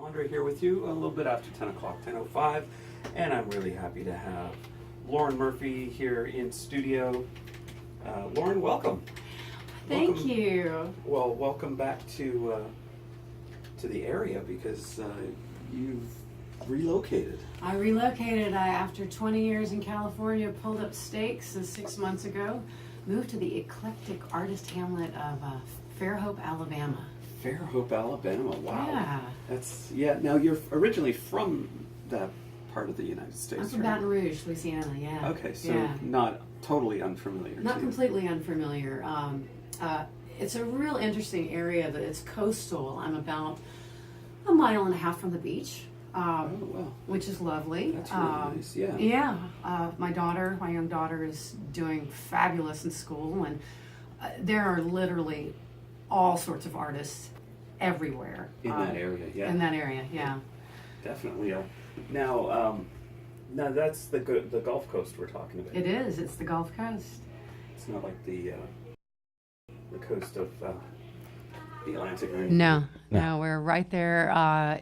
Andre here with you a little bit after 10 o'clock, 10:05, and I'm really happy to have Lauren Murphy here in studio. Lauren, welcome. Thank you. Well, welcome back to the area because you've relocated. I relocated after 20 years in California, pulled up stakes 6 months ago, moved to the eclectic artist hamlet of Fairhope, Alabama. Fairhope, Alabama. Wow. Yeah. Now you're originally from that part of the United States. I'm from right? Baton Rouge, Louisiana. Yeah. Okay, so yeah. not totally unfamiliar. Not completely unfamiliar. It's a real interesting area. That it's coastal. I'm about a mile and a half from the beach. Which is lovely. That's really nice, yeah. Yeah. My young daughter is doing fabulous in school, and there are literally all sorts of artists everywhere. In that area, yeah. In that area, yeah. Definitely. Now that's the Gulf Coast we're talking about. It is. It's the Gulf Coast. It's not like the coast of the Atlantic or anything. No, we're right there.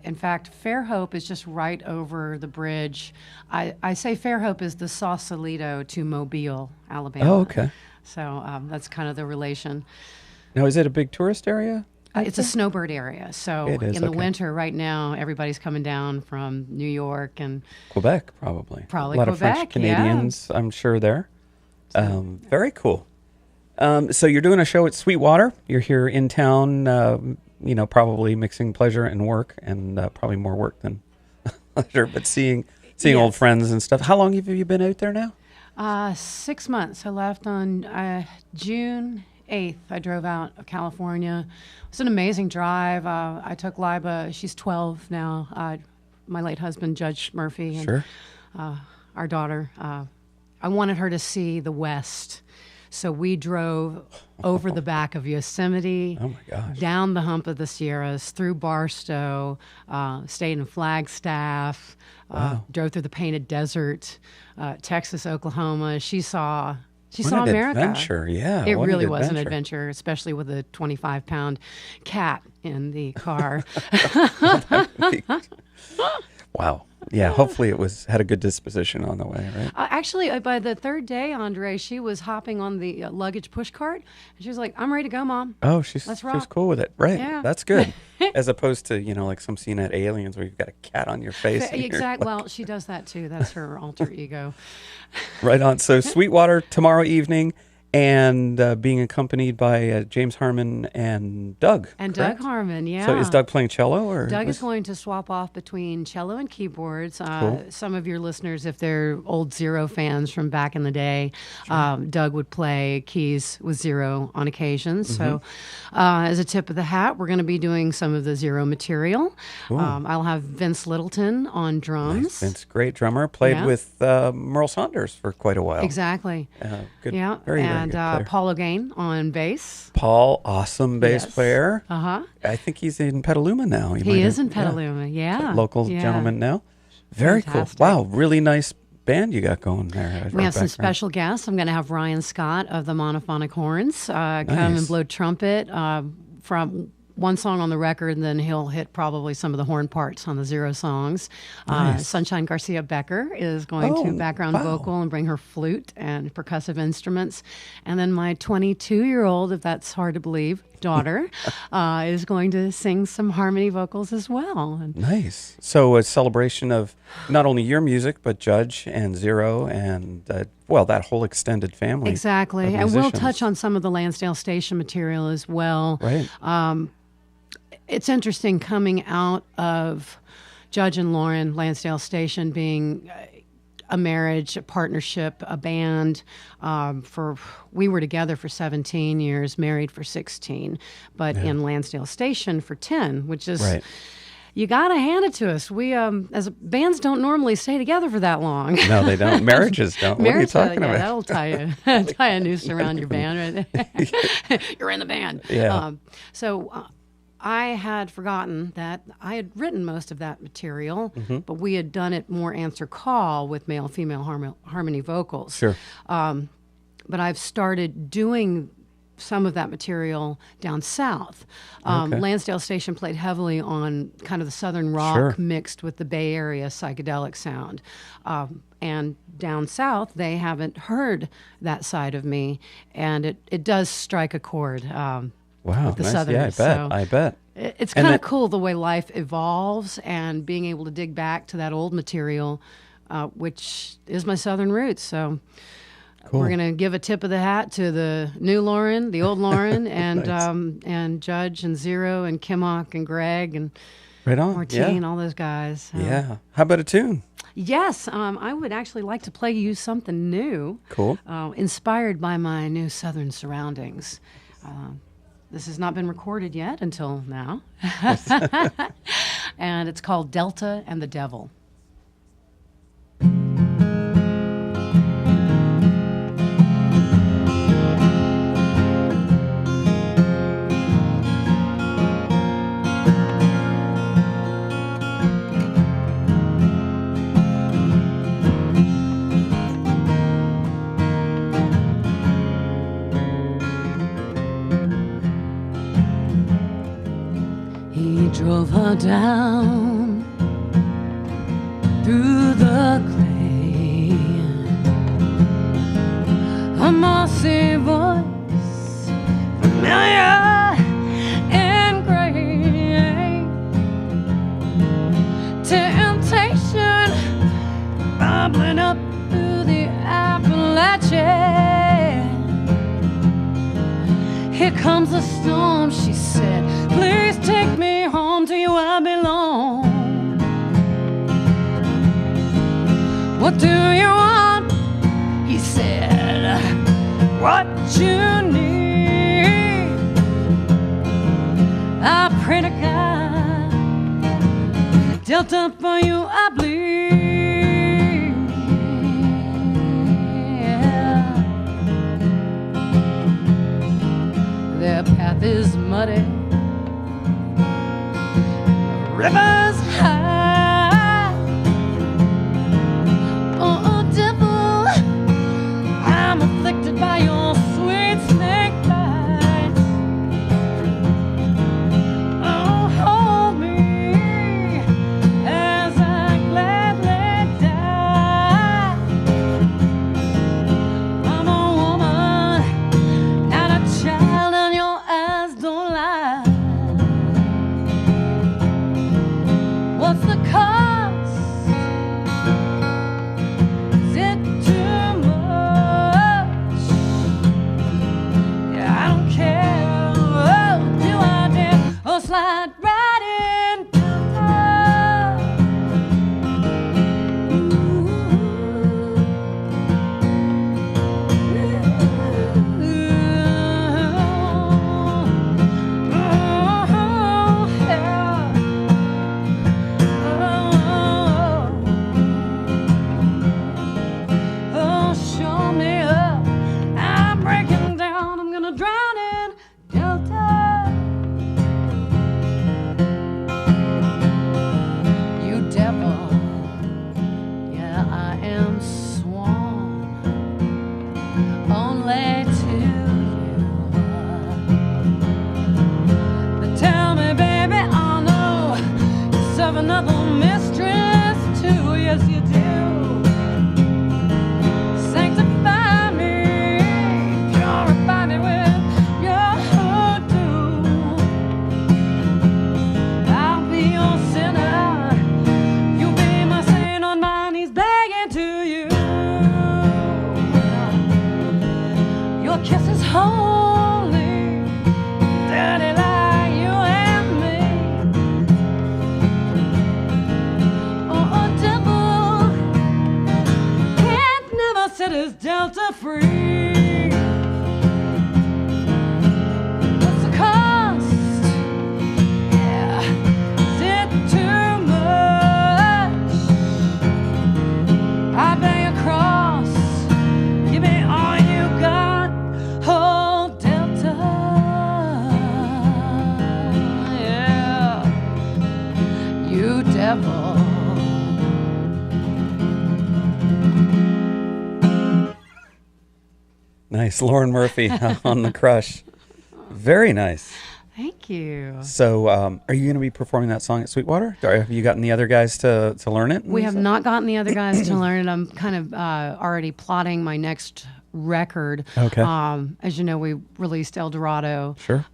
In fact, Fairhope is just right over the bridge. I say Fairhope is the Sausalito to Mobile, Alabama. Oh, okay. So that's kind of the relation. Now, is it a big tourist area? It's a snowbird area. So It is, in the okay. winter right now, everybody's coming down from New York and Quebec, probably. Probably a lot of Quebec, French Canadians, I'm sure there. Very cool. So you're doing a show at Sweetwater. You're here in town, probably mixing pleasure and work, and probably more work than pleasure, but seeing Yes. old friends and stuff. How long have you been out there now? 6 months. I left on June 8th. I drove out of California. It was an amazing drive. I took Liba. She's 12 now. My late husband, Judge Murphy, and Sure. our daughter. I wanted her to see the West. So we drove over the back of Yosemite, Oh, my gosh. down the hump of the Sierras, through Barstow, stayed in Flagstaff, Wow. drove through the Painted Desert, Texas, Oklahoma. She saw What an America. adventure, yeah. It what an really was an adventure, especially with a 25-pound cat in the car. Wow. Yeah, hopefully it had a good disposition on the way, right? Actually, by the third day, Andre, she was hopping on the luggage push cart, and she was like, "I'm ready to go, Mom." Oh, Let's she's rock. cool with it. Right. Yeah. That's good. As opposed to, like some scene at Aliens where you've got a cat on your face. and you're Exactly. like- Well, she does that too. That's her alter ego. Right on. So Sweetwater tomorrow evening, and being accompanied by James Harmon and Doug. And correct? Doug Harmon, yeah. So is Doug playing cello or? Doug is going to swap off between cello and keyboards. Cool. Some of your listeners, if they're old Zero fans from back in the day, Doug would play keys with Zero on occasion. So as a tip of the hat, we're going to be doing some of the Zero material. Cool. I'll have Vince Littleton on drums. Nice. Vince, great drummer. Played Yeah. with Merle Saunders for quite a while. Exactly. Good. Yeah. Very, very And good player. Paul O'Gain on bass. Paul, awesome bass Yes. player. Uh-huh. I think he's in Petaluma now. He is in Petaluma, yeah. Local Yeah. gentleman now. Very Fantastic. cool. Wow, really nice band you got going there. We have some special guests. I'm going to have Ryan Scott of the Monophonic Horns come Nice. and blow trumpet from one song on the record, and then he'll hit probably some of the horn parts on the Zero songs. Nice. Sunshine Garcia Becker is going to background wow. vocal and bring her flute and percussive instruments. And then my 22-year-old, if that's hard to believe, daughter is going to sing some harmony vocals as well. And Nice. So a celebration of not only your music, but Judge and Zero and, that whole extended family. exactly. of And we'll musicians. touch on some of the Lansdale Station material as well. Right. It's interesting coming out of Judge and Lauren Lansdale Station being a marriage, a partnership, a band. We were together for 17 years, married for 16, but in Lansdale Station for 10, which is. Right. You got to hand it to us. We, as bands, don't normally stay together for that long. No, they don't. Marriages don't. What are you Marriage, talking yeah, about? that'll tie a noose around your band. Right? You're in the band. Yeah. So I had forgotten that I had written most of that material, but we had done it more answer call with male-female harmony vocals. Sure. But I've started doing some of that material down south. Okay. Lansdale Station played heavily on kind of the southern rock Sure. mixed with the Bay Area psychedelic sound. And down south, they haven't heard that side of me, and it does strike a chord. Wow, with the nice. Southerners, Yeah, so I bet. It's And kind of that- cool the way life evolves and being able to dig back to that old material, which is my Southern roots. So Cool. we're going to give a tip of the hat to the new Lauren, the old Lauren, and Nice. and Judge and Zero and Kimmock and Greg and Right on. Martine, Yeah. all those guys. Yeah. How about a tune? Yes, I would actually like to play you something new, Cool. inspired by my new Southern surroundings. This has not been recorded yet until now. And it's called Delta and the Devil. He drove her down through the clay. A mossy voice, familiar and gray. Temptation bubbling up through the Appalachian. Here comes the storm, she said. Please take me home to you I belong. What do you want? He said. What you need, I pray to God. Delta for you I bleed. Their path is muddy, the river's high. Oh, devil, I'm afflicted by your sweet snake bites. Oh, hold me as I gladly die. I'm a woman, not a child, and your eyes don't lie. What's the cost? Is it too much? Yeah, I don't care. Oh, do I dare? Oh, slide right in. Oh, show me up. I'm breaking down. I'm gonna drown in Delta. You devil. Yeah, I am sworn only to you. But tell me, baby, I know you serve another mistress too. Yes, you do. Sanctify me, purify me with your hoodoo. I'll be your sinner, you'll be my saint on my knees begging to you. Your kiss is holy, dirty like you and me. Oh, devil, can't never set his Delta free. What's the cost? Yeah, is it too much? I bear your cross, give me all you got. Oh, Delta, yeah, you devil. Nice. Lauren Murphy on the Krush. Very nice. Thank you. So, are you going to be performing that song at Sweetwater? Or have you gotten the other guys to learn it? We have not gotten the other guys to learn it. I'm kind of already plotting my next record. Okay. As you know, we released El Dorado. Sure.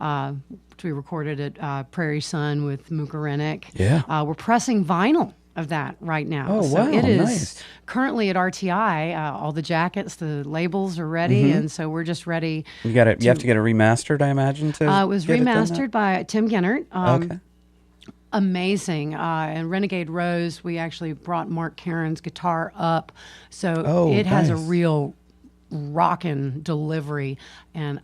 Which we recorded at Prairie Sun with Mooka Rennick. Yeah. We're pressing vinyl of that right now. Oh, so wow, it is nice. currently at RTI. All the jackets, the labels are ready, and so we're just ready. You got it. You have to get it remastered, I imagine. To it was get it done now? remastered by Tim Ginnert. Okay. Amazing. And Renegade Rose, we actually brought Mark Caron's guitar up. So Oh, it has a nice. real rockin' delivery. And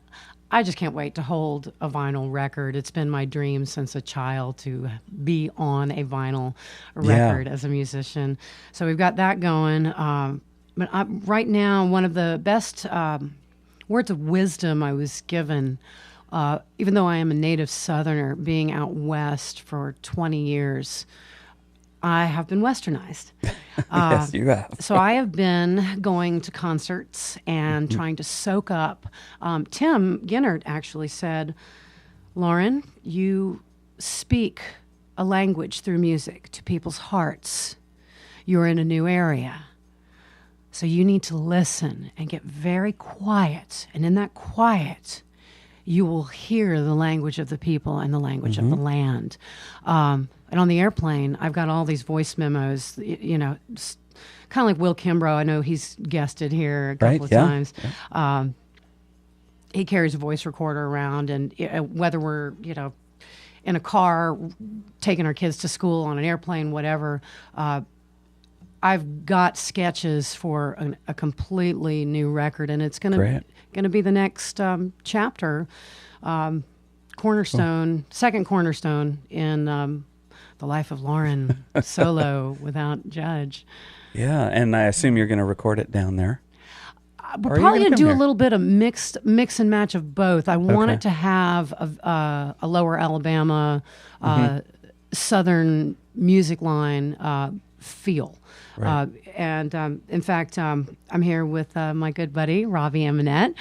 I just can't wait to hold a vinyl record. It's been my dream since a child to be on a vinyl record as a musician. So we've got that going. But right now, one of the best words of wisdom I was given, even though I am a native Southerner, being out west for 20 years, I have been westernized. Yes, you have. So I have been going to concerts and trying to soak up. Tim Ginnert actually said, Lauren, you speak a language through music to people's hearts. You're in a new area. So you need to listen and get very quiet. And in that quiet, you will hear the language of the people and the language of the land. And on the airplane, I've got all these voice memos, kind of like Will Kimbrough. I know he's guested here a couple of times. Yeah. He carries a voice recorder around, and whether we're, in a car, taking our kids to school, on an airplane, whatever, I've got sketches for a completely new record, and it's going to be the next chapter, cornerstone, second cornerstone in the life of Lauren solo without Judge. Yeah, and I assume you're going to record it down there. We're probably going to do a little bit of mix and match of both. I want it to have a lower Alabama, Southern music line feel. Right. In fact, I'm here with my good buddy, Ravi Eminette.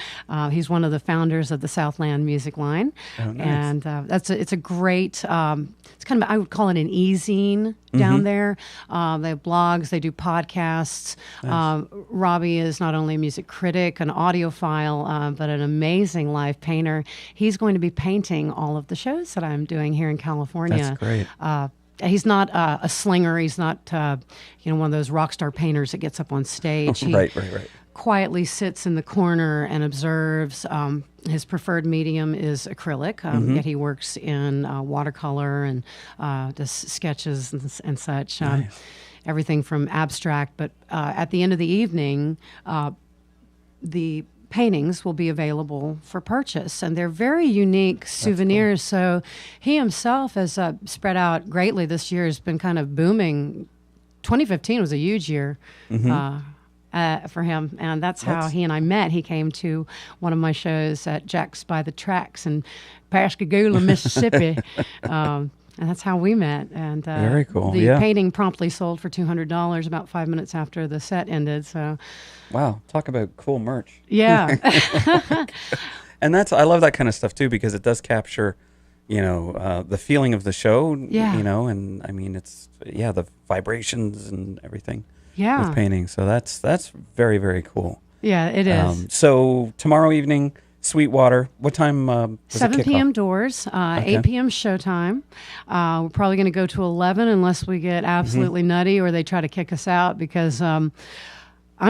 He's one of the founders of the Southland Music Line. Oh, nice. And it's a great, it's kind of, I would call it an e-zine down there. They have blogs, they do podcasts. Nice. Ravi is not only a music critic, an audiophile, but an amazing live painter. He's going to be painting all of the shows that I'm doing here in California. That's great. He's not a slinger. He's not, one of those rock star painters that gets up on stage. He Right. quietly sits in the corner and observes. His preferred medium is acrylic, yet he works in watercolor and does sketches and such. Nice. Everything from abstract. But at the end of the evening, the paintings will be available for purchase, and they're very unique souvenirs. So he himself has spread out greatly this year. Has been kind of booming. 2015 was a huge year for him, and that's how he and I met. He came to one of my shows at Jack's by the Tracks in Pascagoula, Mississippi. And that's how we met. And very cool. The painting promptly sold for $200 about 5 minutes after the set ended. So, wow, talk about cool merch. Yeah. And I love that kind of stuff too, because it does capture, the feeling of the show. Yeah. And I mean, it's the vibrations and everything. Yeah. With painting. So that's very, very cool. Yeah, it is. So tomorrow evening, Sweetwater. What time? Does 7 it kick p.m. off? doors, 8 p.m. showtime. We're probably going to go to 11 unless we get absolutely nutty or they try to kick us out, because I'm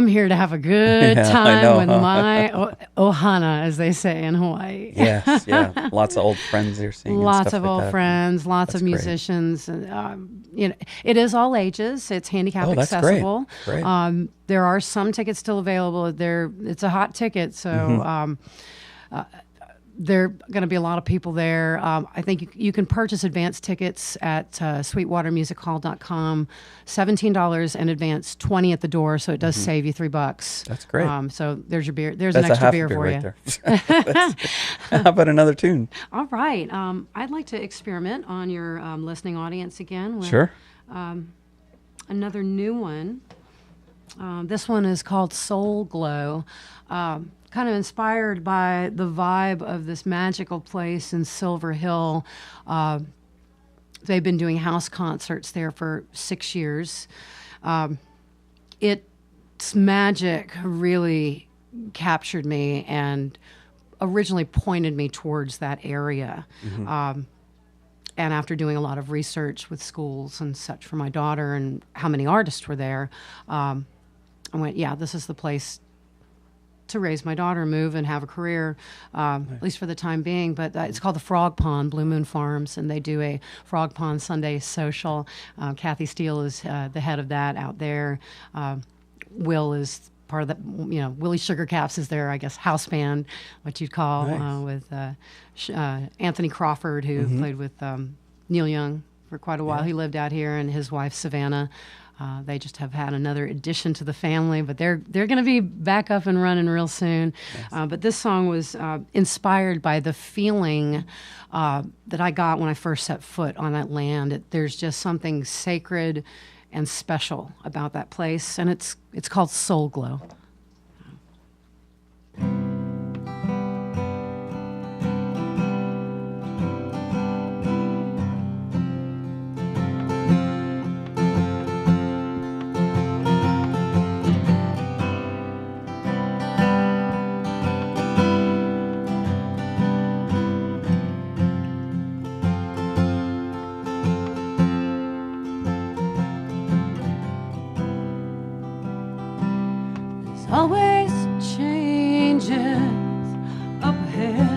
here to have a good time with my ohana, as they say in Hawaii. Yes, yeah. Lots of old friends you're seeing. Lots and stuff of like old that. friends, lots of That's great. musicians. It is all ages. It's handicap That's accessible. great. There are some tickets still available. It's a hot ticket, so there are going to be a lot of people there. I think you can purchase advance tickets at sweetwatermusichall.com. $17 in advance, $20 at the door, so it does save you $3. That's great. So there's your beer. There's That's an extra a half beer a beer for right you. there. How about another tune? All right. I'd like to experiment on your listening audience again with Sure. another new one. This one is called Soul Glow. Kind kind of inspired by the vibe of this magical place in Silver Hill. They've been doing house concerts there for 6 years. Its magic really captured me and originally pointed me towards that area. And after doing a lot of research with schools and such for my daughter and how many artists were there, I went, yeah, this is the place to raise my daughter, move, and have a career, at least for the time being. But it's called the Frog Pond, Blue Moon Farms, and they do a Frog Pond Sunday social. Kathy Steele is the head of that out there. Will is part of the, Willie Sugarcaps is their, I guess, house band, what you'd call, Nice. with Anthony Crawford, who played with Neil Young for quite a while. He lived out here, and his wife, Savannah. They just have had another addition to the family, but they're going to be back up and running real soon. But this song was inspired by the feeling that I got when I first set foot on that land. There's just something sacred and special about that place, and it's called Soul Glow. Always changes up ahead.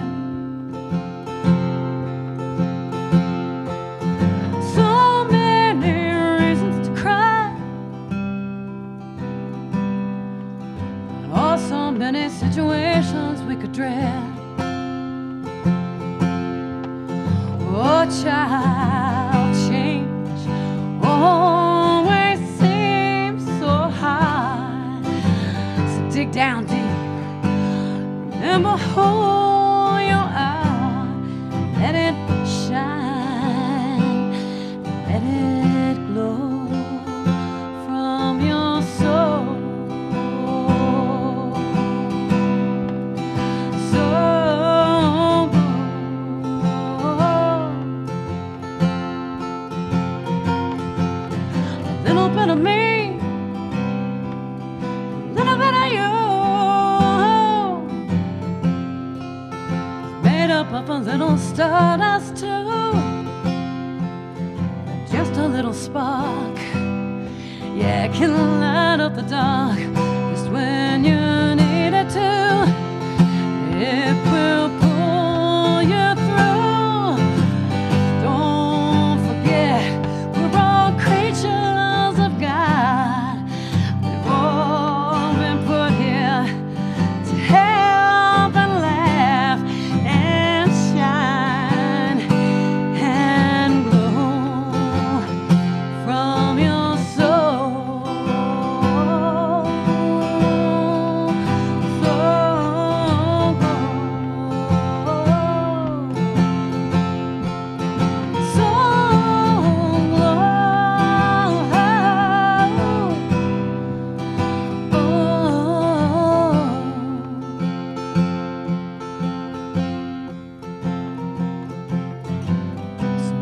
So many reasons to cry, and also many situations we could dread. Oh, child, change always seems so high. Dig down deep, remember who you are, let it shine, let it glow from your soul. So a little bit of me, a little bit of you, made up of a little stardust too, just a little spark, yeah, it can light up the dark just when you need it to. It will pull you through. Don't forget, we're all creatures of God. We've all been put here to help and laugh and shine and glow from your soul. So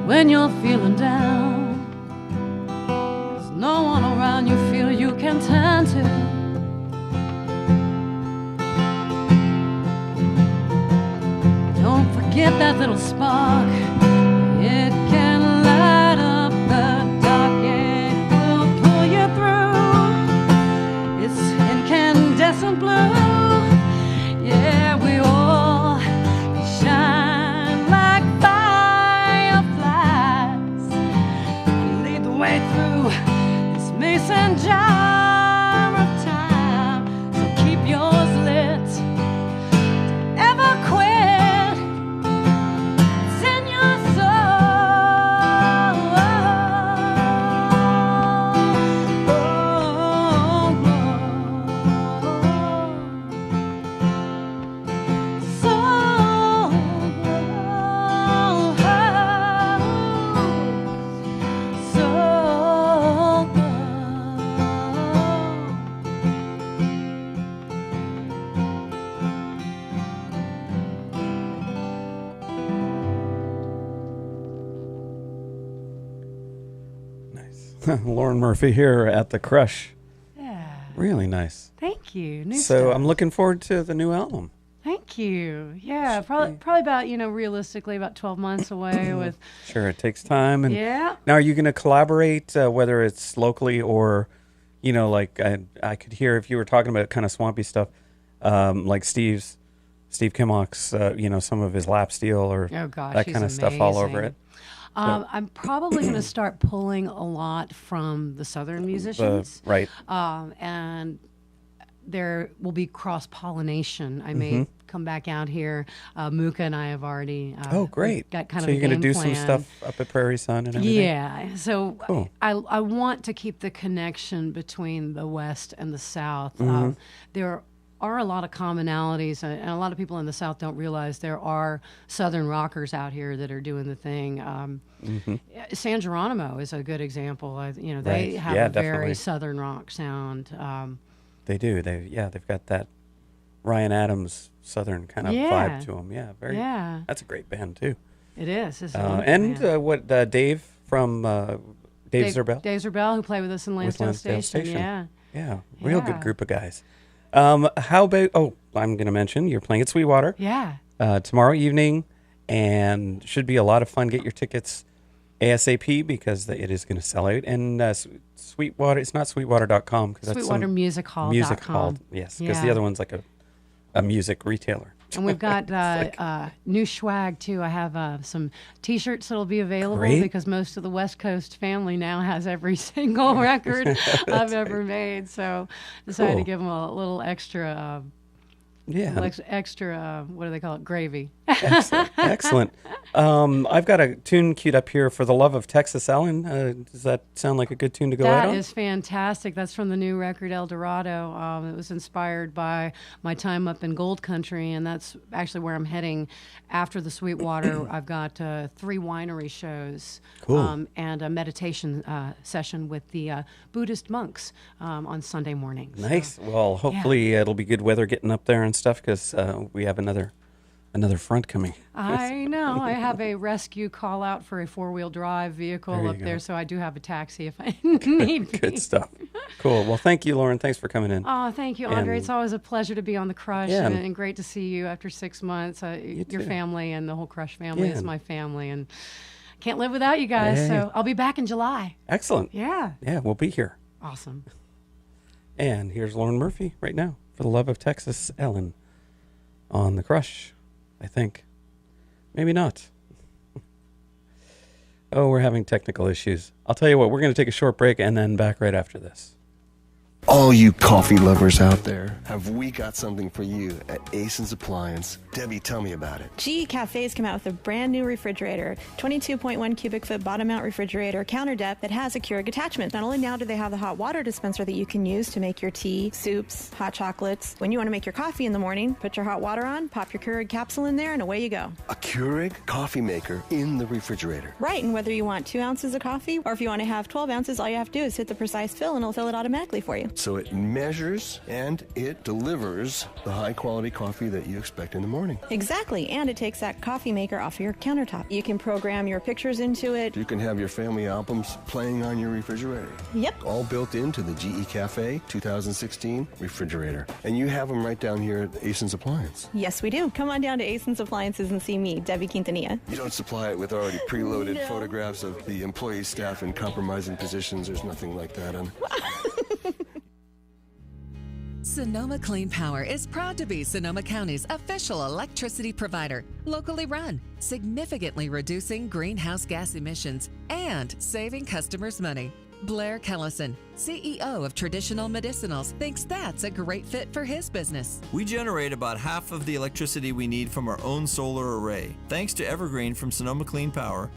when you're feeling down, there's no one around you feel you can turn to. Don't forget that little spark. It can light up the dark. It will pull you through. It's incandescent blue. Yeah, we all shine like fireflies. Lead the way through this mason jar of time. So keep yours lit. Ever quit. It's in your soul. So Lauren Murphy here at the Krush. Yeah. Really nice. Thank you. New So stuff. I'm looking forward to the new album. Thank you. Yeah, Should probably about, realistically about 12 months away with. Sure, it takes time. And Yeah. now, are you going to collaborate, whether it's locally or, like I could hear if you were talking about kind of swampy stuff, like Steve Kimmock's, some of his lap steel or Oh gosh, that he's kind of stuff all over amazing. it. I'm probably going to start pulling a lot from the Southern musicians. Right. And there will be cross-pollination. I may come back out here. Mooka and I have already Oh, great. got kind So of you're a going to game do plan. some stuff up at Prairie Sun and everything? Yeah. So Cool. I want to keep the connection between the West and the South. There are a lot of commonalities, and a lot of people in the South don't realize there are Southern rockers out here that are doing the thing. San Geronimo is a good example. They Right. have Yeah, a very definitely. Southern rock sound. They do. They've got that Ryan Adams Southern kind of Yeah. vibe to them. Yeah, Yeah. That's a great band too. It is. It's a wonderful And band. Dave from Dave Zerbel Dave Zerbel, who played with us in with Lansdale Station. Yeah. Yeah, real good Yeah. group of guys. How about? Oh, I'm going to mention you're playing at Sweetwater Yeah. tomorrow evening, and should be a lot of fun. Get your tickets ASAP because it is going to sell out. And Sweetwater, it's not Sweetwater.com because that's some SweetwaterMusicHall.com. music hall. Yes, because the Yeah. other one's like a music retailer. And we've got new swag too. I have some T-shirts that'll be available Great. because most of the West Coast family now has every single record I've ever made. So decided Cool. to give them a little extra, Yeah, extra. What do they call it? Gravy. excellent. Excellent. I've got a tune queued up here for "The Love of Texas." Ellen, does that sound like a good tune to go out That on? is fantastic. That's from the new record El Dorado. It was inspired by my time up in Gold Country, and that's actually where I'm heading after the Sweetwater. I've got 3 winery shows Cool. and a meditation session with the Buddhist monks on Sunday mornings. Nice. Well, hopefully it'll be good weather getting up there and stuff because we have another front coming. I know. I have a rescue call out for a 4-wheel drive vehicle There you up go. there, so I do have a taxi if I need be. Good stuff. Cool. Well, thank you, Lauren. Thanks for coming in. Oh, thank you, Andre. And- It's always a pleasure to be on the Krush, Yeah. and great to see you after 6 months. Your too. family and the whole Krush family Yeah. is my family, and can't live without you guys. Hey. So I'll be back in July. Excellent. Yeah, Yeah, we'll be here. awesome. And here's Lauren Murphy right now for "The Love of Texas." Ellen on the Krush, I think. Maybe not. Oh, we're having technical issues. I'll tell you what, we're going to take a short break and then back right after this. All you coffee lovers out there, have we got something for you at Ason's Appliance? Debbie, tell me about it. GE Cafe's come out with a brand new refrigerator, 22.1 cubic foot bottom mount refrigerator, counter depth that has a Keurig attachment. Not only now do they have the hot water dispenser that you can use to make your tea, soups, hot chocolates. When you want to make your coffee in the morning, put your hot water on, pop your Keurig capsule in there, and away you go. A Keurig coffee maker in the refrigerator. Right, and whether you want 2 ounces of coffee or if you want to have 12 ounces, all you have to do is hit the precise fill and it'll fill it automatically for you. So it measures and it delivers the high quality coffee that you expect in the morning. Exactly, and it takes that coffee maker off of your countertop. You can program your pictures into it. You can have your family albums playing on your refrigerator. Yep. All built into the GE Cafe 2016 refrigerator. And you have them right down here at Ason's Appliance. Yes, we do. Come on down to Ason's Appliances and see me, Debbie Quintanilla. You don't supply it with already preloaded photographs of the employee staff in compromising positions. There's nothing like that on. Sonoma Clean Power is proud to be Sonoma County's official electricity provider, locally run, significantly reducing greenhouse gas emissions and saving customers money. Blair Kellison, CEO of Traditional Medicinals, thinks that's a great fit for his business. We generate about half of the electricity we need from our own solar array. Thanks to Evergreen from Sonoma Clean Power,